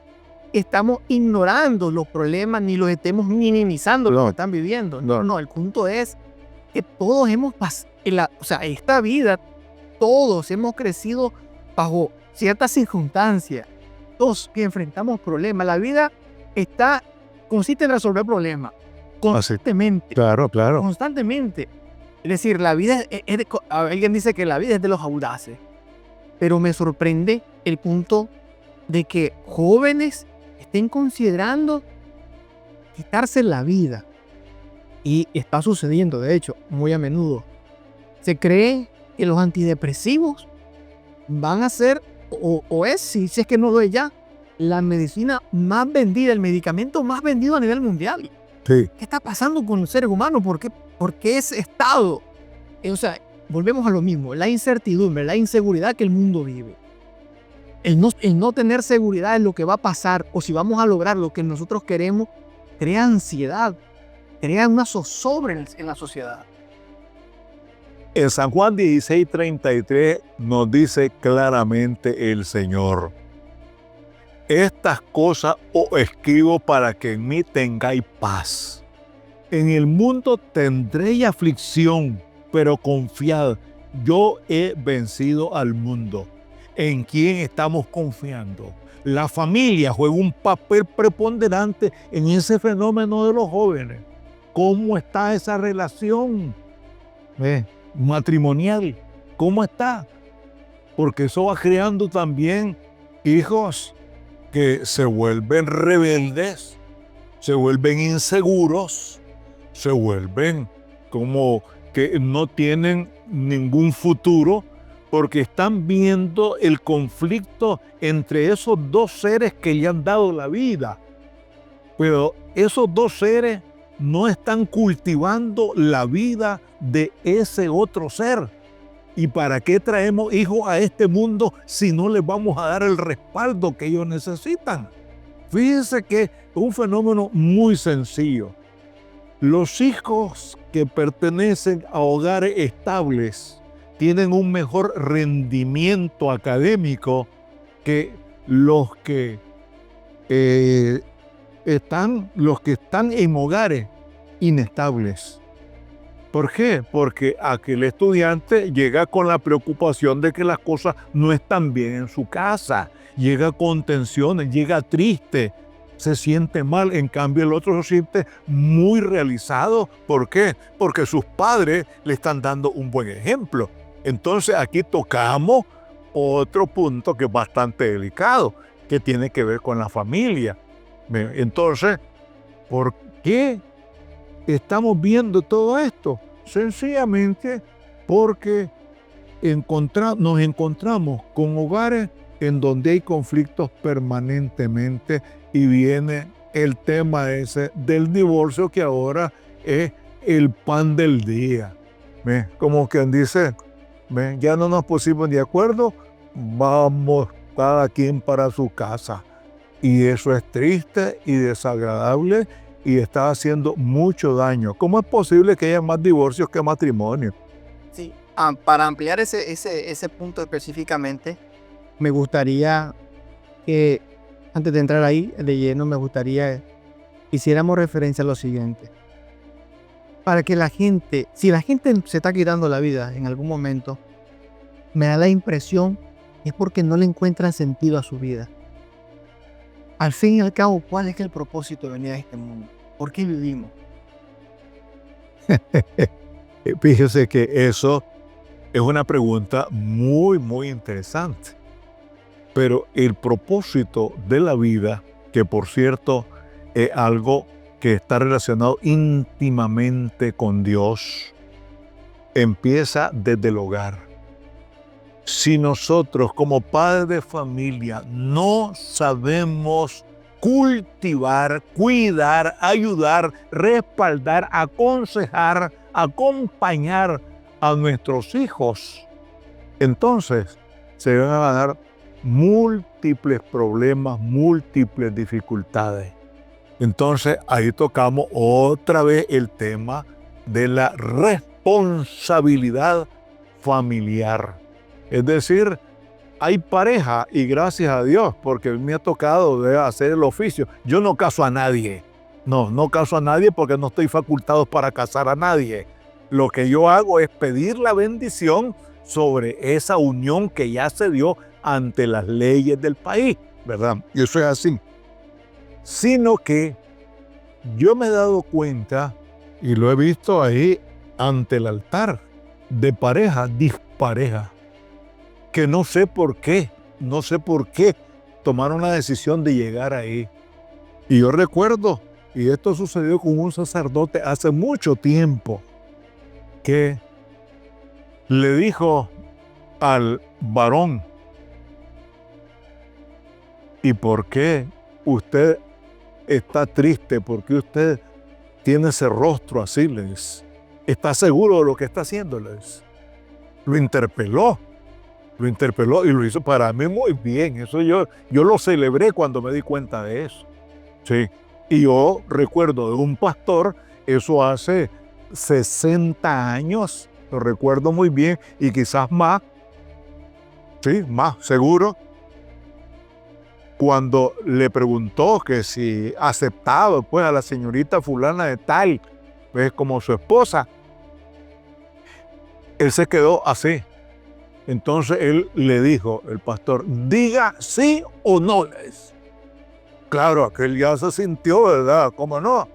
estamos ignorando los problemas ni los estemos minimizando lo que están viviendo. No, el punto es que todos hemos pasado, esta vida, todos hemos crecido bajo ciertas circunstancias. Todos que enfrentamos problemas. La vida consiste en resolver problemas constantemente. Claro. Constantemente. Es decir, la vida alguien dice que la vida es de los audaces. Pero me sorprende el punto de que jóvenes estén considerando quitarse la vida. Y está sucediendo, de hecho, muy a menudo. Se cree que los antidepresivos van a ser, si es que no lo es ya, la medicina más vendida, el medicamento más vendido a nivel mundial. Sí. ¿Qué está pasando con los seres humanos? ¿Por qué ese estado? Volvemos a lo mismo, la incertidumbre, la inseguridad que el mundo vive. El no tener seguridad en lo que va a pasar o si vamos a lograr lo que nosotros queremos, crea ansiedad, crea una zozobra en la sociedad. En San Juan 16:33 nos dice claramente el Señor: estas cosas os escribo para que en mí tengáis paz. En el mundo tendréis aflicción, pero confiad, yo he vencido al mundo. ¿En quién estamos confiando? La familia juega un papel preponderante en ese fenómeno de los jóvenes. ¿Cómo está esa relación matrimonial? ¿Cómo está? Porque eso va creando también hijos que se vuelven rebeldes, se vuelven inseguros, se vuelven como que no tienen ningún futuro porque están viendo el conflicto entre esos dos seres que le han dado la vida. Pero esos dos seres no están cultivando la vida de ese otro ser. ¿Y para qué traemos hijos a este mundo si no les vamos a dar el respaldo que ellos necesitan? Fíjense que es un fenómeno muy sencillo. Los hijos que pertenecen a hogares estables tienen un mejor rendimiento académico que los que están en hogares inestables. ¿Por qué? Porque aquel estudiante llega con la preocupación de que las cosas no están bien en su casa, llega con tensiones, llega triste, se siente mal. En cambio, el otro se siente muy realizado. ¿Por qué? Porque sus padres le están dando un buen ejemplo. Entonces, aquí tocamos otro punto que es bastante delicado, que tiene que ver con la familia. Entonces, ¿por qué estamos viendo todo esto? Sencillamente porque nos encontramos con hogares en donde hay conflictos permanentemente y viene el tema ese del divorcio, que ahora es el pan del día. Como quien dice, ya no nos pusimos de acuerdo, vamos cada quien para su casa. Y eso es triste y desagradable y está haciendo mucho daño. ¿Cómo es posible que haya más divorcios que matrimonios? Sí, para ampliar ese punto específicamente, me gustaría que, antes de entrar ahí de lleno, me gustaría que hiciéramos referencia a lo siguiente. Para que la gente, si la gente se está quitando la vida en algún momento, me da la impresión es porque no le encuentran sentido a su vida. Al fin y al cabo, ¿cuál es el propósito de venir a este mundo? ¿Por qué vivimos? Fíjese que eso es una pregunta muy, muy interesante. Pero el propósito de la vida, que por cierto es algo que está relacionado íntimamente con Dios, empieza desde el hogar. Si nosotros como padres de familia no sabemos cultivar, cuidar, ayudar, respaldar, aconsejar, acompañar a nuestros hijos, entonces se van a dar múltiples problemas, múltiples dificultades. Entonces ahí tocamos otra vez el tema de la responsabilidad familiar. Es decir, hay pareja, y gracias a Dios, porque me ha tocado de hacer el oficio. Yo no caso a nadie. No caso a nadie porque no estoy facultado para casar a nadie. Lo que yo hago es pedir la bendición sobre esa unión que ya se dio ante las leyes del país, ¿verdad? Y eso es así. Sino que yo me he dado cuenta, y lo he visto ahí ante el altar, de parejas disparejas, que no sé por qué tomaron la decisión de llegar ahí. Y yo recuerdo, y esto sucedió con un sacerdote hace mucho tiempo, que le dijo al varón: ¿y por qué usted está triste? ¿Por qué usted tiene ese rostro así? Le dice. ¿Está seguro de lo que está haciendo? Le dice. Lo interpeló y lo hizo para mí muy bien. Eso yo lo celebré cuando me di cuenta de eso. Sí. Y yo recuerdo de un pastor, eso hace 60 años, lo recuerdo muy bien, y quizás más, sí, más seguro, cuando le preguntó que si aceptaba pues a la señorita fulana de tal, pues como su esposa, él se quedó así. Entonces él le dijo, el pastor: diga sí o no. Claro, aquel ya se sintió, ¿verdad? ¿Cómo no?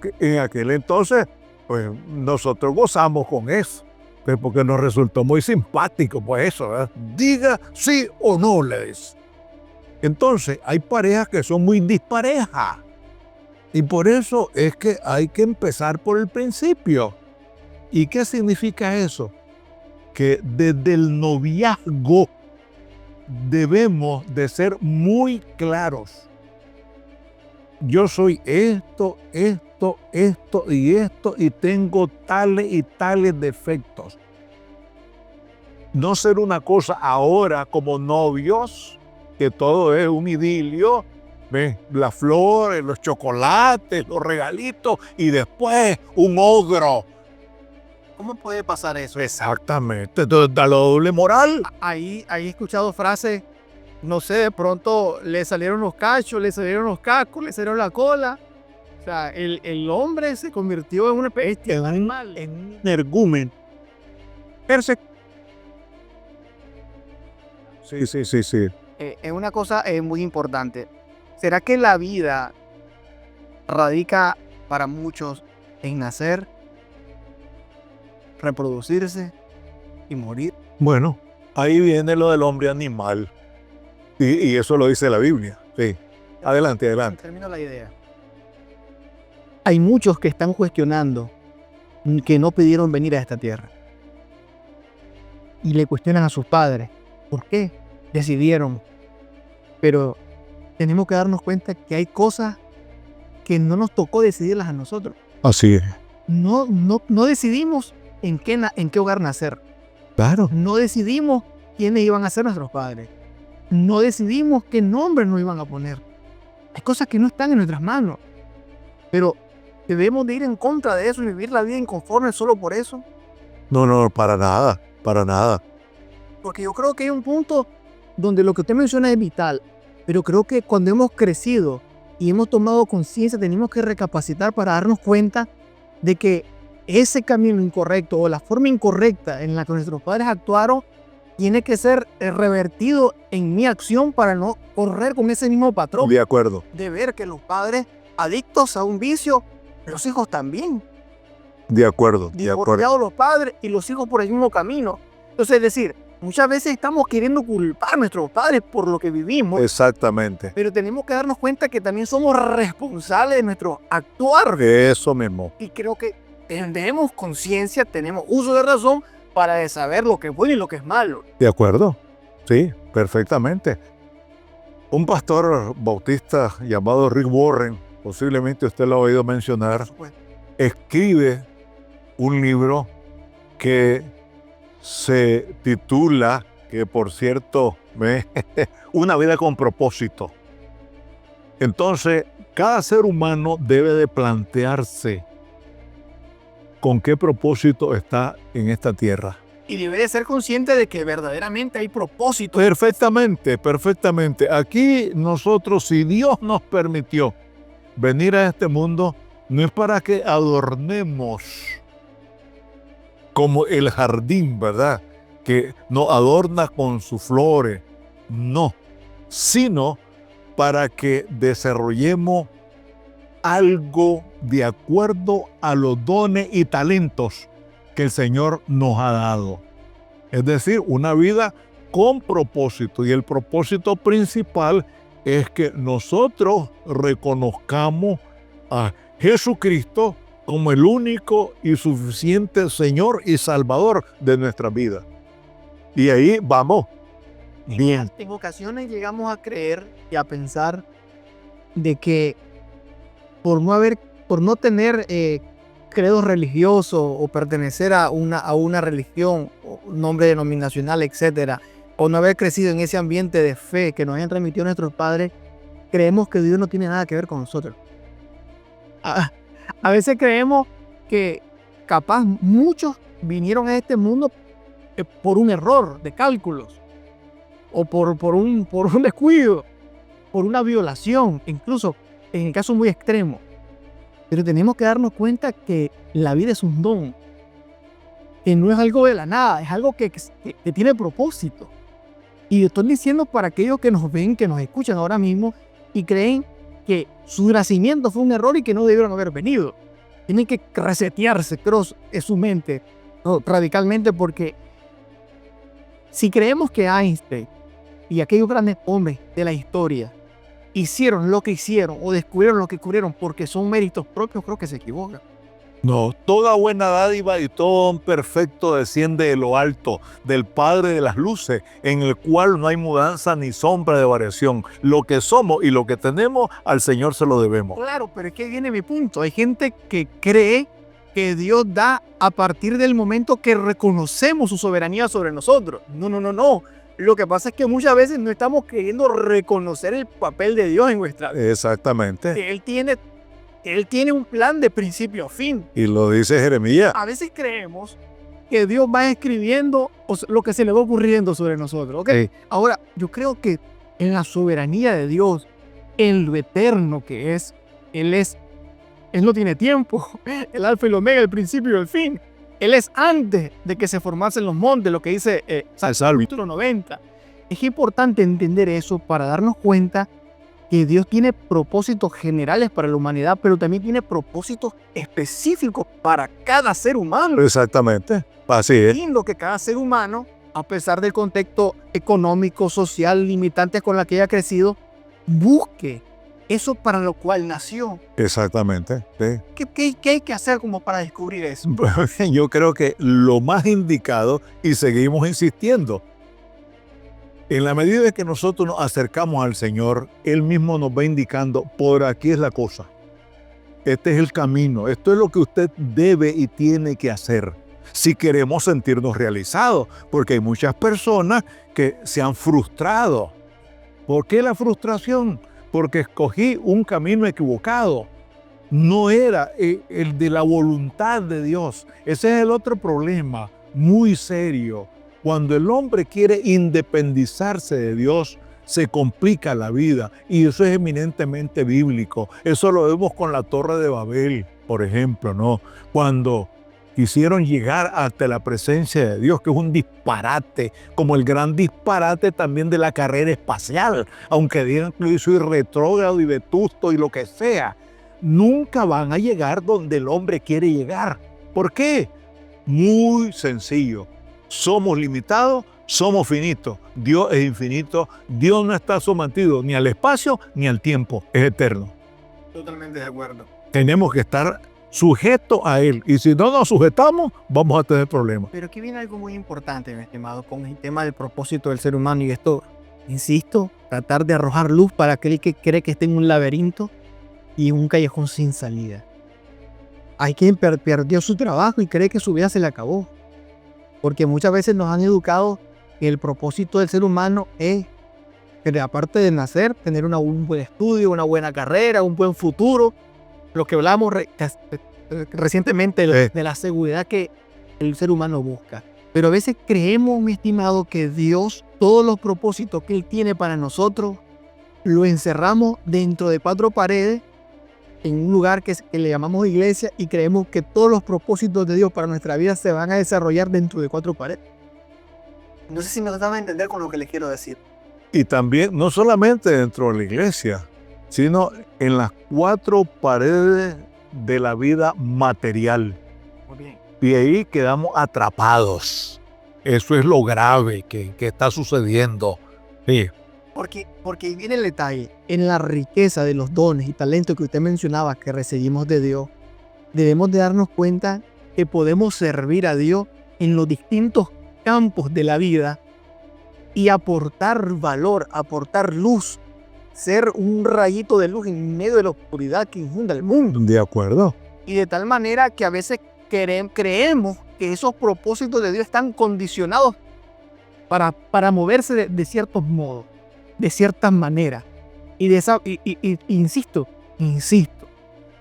Que en aquel entonces, pues nosotros gozamos con eso, pues, porque nos resultó muy simpático, pues eso, ¿verdad? Diga sí o no, le dice. Entonces, hay parejas que son muy disparejas. Y por eso es que hay que empezar por el principio. ¿Y qué significa eso? que desde el noviazgo debemos de ser muy claros. Yo soy esto, esto, esto y tengo tales y tales defectos. No ser una cosa ahora como novios, que todo es un idilio, ¿ves? Las flores, los chocolates, los regalitos y después un ogro. ¿Cómo puede pasar eso? Exactamente, entonces da la doble moral. Ahí he escuchado frases, no sé, de pronto le salieron los cachos, le salieron los cascos, le salieron la cola. O sea, el hombre se convirtió en una bestia, en un animal, en un Energúmeno. Sí. es una cosa muy importante. ¿Será que la vida radica para muchos en nacer, reproducirse y morir? Bueno, ahí viene lo del hombre animal. Y eso lo dice la Biblia. Sí. Adelante. Termino la idea. Hay muchos que están cuestionando que no pidieron venir a esta tierra. Y le cuestionan a sus padres. ¿Por qué decidieron? Pero tenemos que darnos cuenta que hay cosas que no nos tocó decidirlas a nosotros. Así es. No decidimos en qué hogar nacer. Claro. No decidimos quiénes iban a ser nuestros padres. No decidimos qué nombres nos iban a poner. Hay cosas que no están en nuestras manos. Pero debemos de ir en contra de eso y vivir la vida inconforme solo por eso. No, para nada. Porque yo creo que hay un punto donde lo que usted menciona es vital. Pero creo que cuando hemos crecido y hemos tomado conciencia, tenemos que recapacitar para darnos cuenta de que ese camino incorrecto o la forma incorrecta en la que nuestros padres actuaron tiene que ser revertido en mi acción para no correr con ese mismo patrón. De acuerdo. De ver que los padres adictos a un vicio, los hijos también. De acuerdo. Divorciados los padres y los hijos por el mismo camino. Entonces, es decir, muchas veces estamos queriendo culpar a nuestros padres por lo que vivimos. Exactamente. Pero tenemos que darnos cuenta que también somos responsables de nuestro actuar. Eso mismo. Y creo que tenemos conciencia, tenemos uso de razón para saber lo que es bueno y lo que es malo. De acuerdo. Sí, perfectamente. Un pastor bautista llamado Rick Warren, posiblemente usted lo ha oído mencionar, escribe un libro que se titula, que por cierto, Una vida con propósito. Entonces, cada ser humano debe de plantearse con qué propósito está en esta tierra. Y debe de ser consciente de que verdaderamente hay propósito. Perfectamente. Aquí nosotros, si Dios nos permitió venir a este mundo, no es para que adornemos como el jardín, ¿verdad? Que nos adorna con sus flores. No, sino para que desarrollemos algo de acuerdo a los dones y talentos que el Señor nos ha dado. Es decir, una vida con propósito. Y el propósito principal es que nosotros reconozcamos a Jesucristo como el único y suficiente Señor y Salvador de nuestra vida. Y ahí vamos. Bien. En ocasiones llegamos a creer y a pensar de que por no tener credo religioso o pertenecer a una religión, o nombre denominacional, etcétera, o no haber crecido en ese ambiente de fe que nos hayan transmitido nuestros padres, creemos que Dios no tiene nada que ver con nosotros. A veces creemos que capaz muchos vinieron a este mundo por un error de cálculos o por un descuido, por una violación, incluso en el caso muy extremo. Pero tenemos que darnos cuenta que la vida es un don, que no es algo de la nada, es algo que tiene propósito. Y estoy diciendo para aquellos que nos ven, que nos escuchan ahora mismo y creen que su nacimiento fue un error y que no debieron haber venido. Tienen que resetearse, creo, en su mente radicalmente, porque si creemos que Einstein y aquellos grandes hombres de la historia hicieron lo que hicieron o descubrieron lo que descubrieron porque son méritos propios, creo que se equivocan. No, toda buena dádiva y todo don perfecto desciende de lo alto, del Padre de las luces, en el cual no hay mudanza ni sombra de variación. Lo que somos y lo que tenemos, al Señor se lo debemos. Claro, pero es que viene mi punto. Hay gente que cree que Dios da a partir del momento que reconocemos su soberanía sobre nosotros. No, no, no, no. Lo que pasa es que muchas veces no estamos queriendo reconocer el papel de Dios en nuestra vida. Exactamente. Que Él tiene un plan de principio a fin. Y lo dice Jeremías. A veces creemos que Dios va escribiendo lo que se le va ocurriendo sobre nosotros. ¿Okay? Ahora, yo creo que en la soberanía de Dios, en lo eterno que es, Él no tiene tiempo. El alfa y el omega, el principio y el fin. Él es antes de que se formasen los montes, lo que dice Salmo capítulo 90. Es importante entender eso para darnos cuenta que Dios tiene propósitos generales para la humanidad, pero también tiene propósitos específicos para cada ser humano. Exactamente, así es. Lindo que cada ser humano, a pesar del contexto económico, social, limitantes con la que haya crecido, busque eso para lo cual nació. Exactamente, sí. ¿Qué hay que hacer como para descubrir eso? Yo creo que lo más indicado, y seguimos insistiendo, en la medida que nosotros nos acercamos al Señor, Él mismo nos va indicando, por aquí es la cosa. Este es el camino. Esto es lo que usted debe y tiene que hacer si queremos sentirnos realizados. Porque hay muchas personas que se han frustrado. ¿Por qué la frustración? Porque escogí un camino equivocado. No era el de la voluntad de Dios. Ese es el otro problema muy serio. Cuando el hombre quiere independizarse de Dios, se complica la vida, y eso es eminentemente bíblico. Eso lo vemos con la Torre de Babel, por ejemplo, ¿no? Cuando quisieron llegar hasta la presencia de Dios, que es un disparate, como el gran disparate también de la carrera espacial, aunque digan que yo soy retrógrado y vetusto y lo que sea, nunca van a llegar donde el hombre quiere llegar. ¿Por qué? Muy sencillo. Somos limitados, somos finitos. Dios es infinito. Dios no está sometido ni al espacio ni al tiempo. Es eterno. Totalmente de acuerdo. Tenemos que estar sujetos a Él. Y si no nos sujetamos, vamos a tener problemas. Pero aquí viene algo muy importante, mi estimado, con el tema del propósito del ser humano. Y esto, insisto, tratar de arrojar luz para aquel que cree que está en un laberinto y un callejón sin salida. Hay quien perdió su trabajo y cree que su vida se le acabó. Porque muchas veces nos han educado que el propósito del ser humano es, que aparte de nacer, tener un buen estudio, una buena carrera, un buen futuro. Lo que hablamos recientemente de la seguridad que el ser humano busca. Pero a veces creemos, mi estimado, que Dios, todos los propósitos que Él tiene para nosotros, lo encerramos dentro de 4 paredes, en un lugar que le llamamos iglesia, y creemos que todos los propósitos de Dios para nuestra vida se van a desarrollar dentro de 4 paredes. No sé si me trataba de entender con lo que les quiero decir. Y también, no solamente dentro de la iglesia, sino en las 4 paredes de la vida material. Muy bien. Y ahí quedamos atrapados. Eso es lo grave que está sucediendo. Sí. Porque ahí viene el detalle. En la riqueza de los dones y talentos que usted mencionaba que recibimos de Dios, debemos de darnos cuenta que podemos servir a Dios en los distintos campos de la vida y aportar valor, aportar luz, ser un rayito de luz en medio de la oscuridad que inunda el mundo. De acuerdo. Y de tal manera que a veces creemos que esos propósitos de Dios están condicionados para moverse de ciertos modos, de ciertas maneras. Insisto,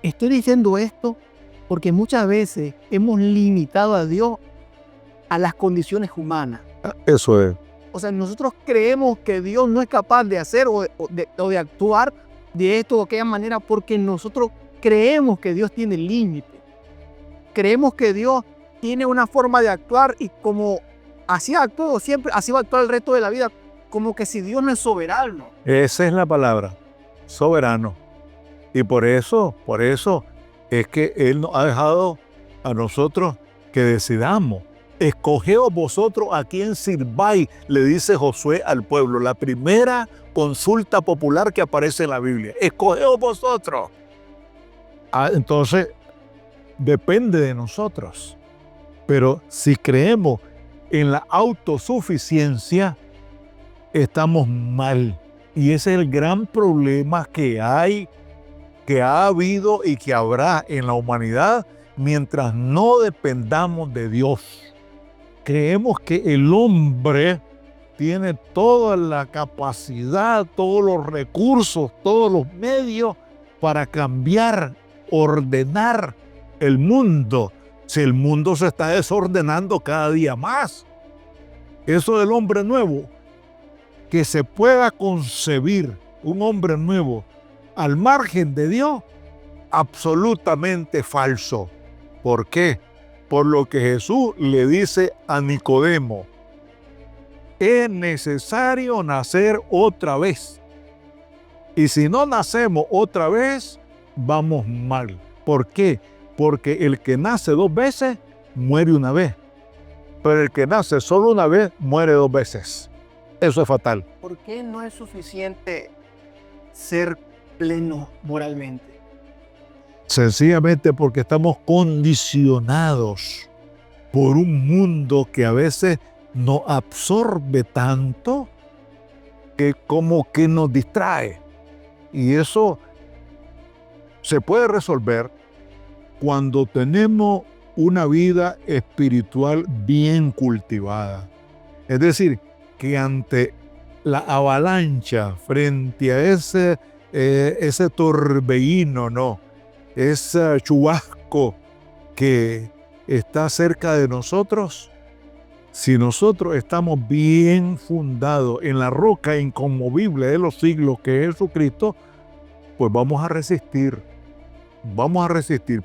estoy diciendo esto porque muchas veces hemos limitado a Dios a las condiciones humanas. Eso es. O sea, nosotros creemos que Dios no es capaz de hacer o de actuar de esto o aquella manera porque nosotros creemos que Dios tiene límites. Creemos que Dios tiene una forma de actuar y como así ha actuado siempre, así va a actuar el resto de la vida, como que si Dios no es soberano. Esa es la palabra, soberano. Y por eso es que Él nos ha dejado a nosotros que decidamos. Escogeos vosotros a quién sirváis, le dice Josué al pueblo. La primera consulta popular que aparece en la Biblia. Escogeos vosotros. Entonces, depende de nosotros. Pero si creemos en la autosuficiencia, estamos mal. Y ese es el gran problema que hay, que ha habido y que habrá en la humanidad mientras no dependamos de Dios. Creemos que el hombre tiene toda la capacidad, todos los recursos, todos los medios para cambiar, ordenar el mundo. Si el mundo se está desordenando cada día más. Eso del hombre nuevo, que se pueda concebir un hombre nuevo al margen de Dios, absolutamente falso. ¿Por qué? Por lo que Jesús le dice a Nicodemo: es necesario nacer otra vez. Y si no nacemos otra vez, vamos mal. ¿Por qué? Porque el que nace 2 veces, muere una vez. Pero el que nace solo una vez, muere 2 veces. Eso es fatal. ¿Por qué no es suficiente ser pleno moralmente? Sencillamente porque estamos condicionados por un mundo que a veces nos absorbe tanto que como que nos distrae. Y eso se puede resolver cuando tenemos una vida espiritual bien cultivada. Es decir, que ante la avalancha, frente a ese torbellino, ¿no?, ese chubasco que está cerca de nosotros, si nosotros estamos bien fundados en la roca inconmovible de los siglos que es Jesucristo, pues vamos a resistir.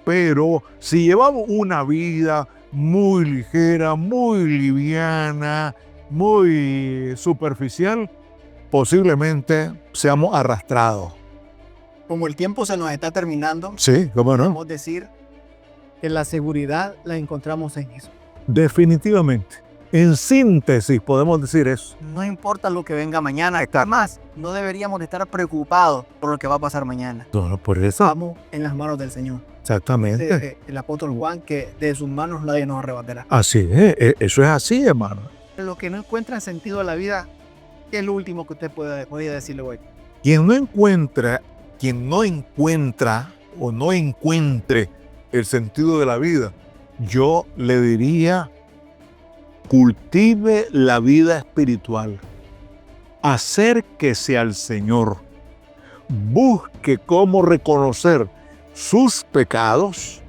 Pero si llevamos una vida muy ligera, muy liviana, muy superficial, posiblemente seamos arrastrados. Como el tiempo se nos está terminando, Sí, ¿cómo no? podemos decir que la seguridad la encontramos en eso. Definitivamente. En síntesis podemos decir eso. No importa lo que venga mañana. Además, no deberíamos de estar preocupados por lo que va a pasar mañana. No, por eso. Estamos en las manos del Señor. Exactamente. Dice el apóstol Juan que de sus manos nadie nos arrebatará. Así es. Eso es así, hermano. Lo que no encuentra sentido a la vida, ¿qué es lo último que usted podría decirle hoy? Quien no encuentra o no encuentre el sentido de la vida, yo le diría: cultive la vida espiritual, acérquese al Señor, busque cómo reconocer sus pecados,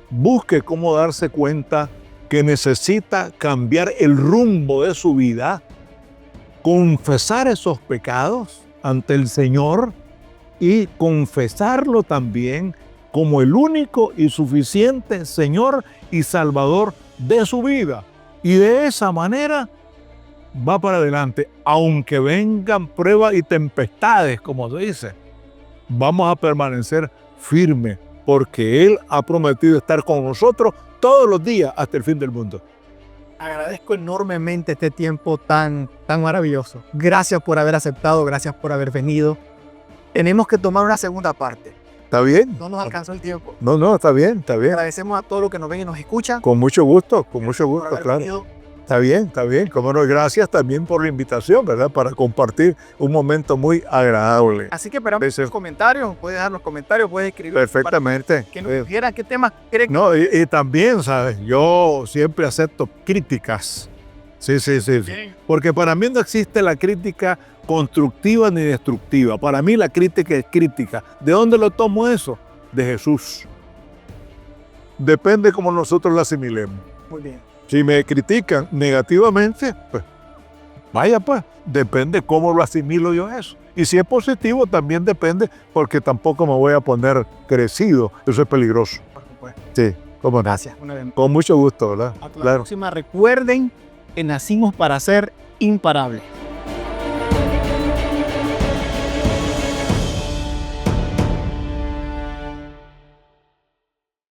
busque cómo darse cuenta que necesita cambiar el rumbo de su vida, confesar esos pecados ante el Señor y confesarlo también como el único y suficiente Señor y Salvador de su vida. Y de esa manera va para adelante. Aunque vengan pruebas y tempestades, como se dice, vamos a permanecer firmes, porque Él ha prometido estar con nosotros todos los días hasta el fin del mundo. Agradezco enormemente este tiempo tan maravilloso. Gracias por haber aceptado, gracias por haber venido. Tenemos que tomar una segunda parte. ¿Está bien? No nos alcanzó el tiempo. No, está bien, está bien. Agradecemos a todos los que nos ven y nos escuchan. Con mucho gusto, por haber claro. venido. Está bien. Cómo no, gracias también por la invitación, ¿verdad? Para compartir un momento muy agradable. Así que esperamos Sí. los comentarios. Puede dejar los comentarios, puede escribir. Perfectamente. Que nos dijeran qué temas cree que... No, y también, ¿sabes? Yo siempre acepto críticas. Sí. Bien. Porque para mí no existe la crítica constructiva ni destructiva. Para mí la crítica es crítica. ¿De dónde lo tomo eso? De Jesús. Depende cómo nosotros la asimilemos. Muy bien. Si me critican negativamente, pues vaya pues, depende cómo lo asimilo yo eso. Y si es positivo, también depende, porque tampoco me voy a poner crecido. Eso es peligroso. Por supuesto. Sí, cómo no. Gracias. Una vez más. Con mucho gusto, ¿verdad? Hasta la próxima. Recuerden que nacimos para ser imparables.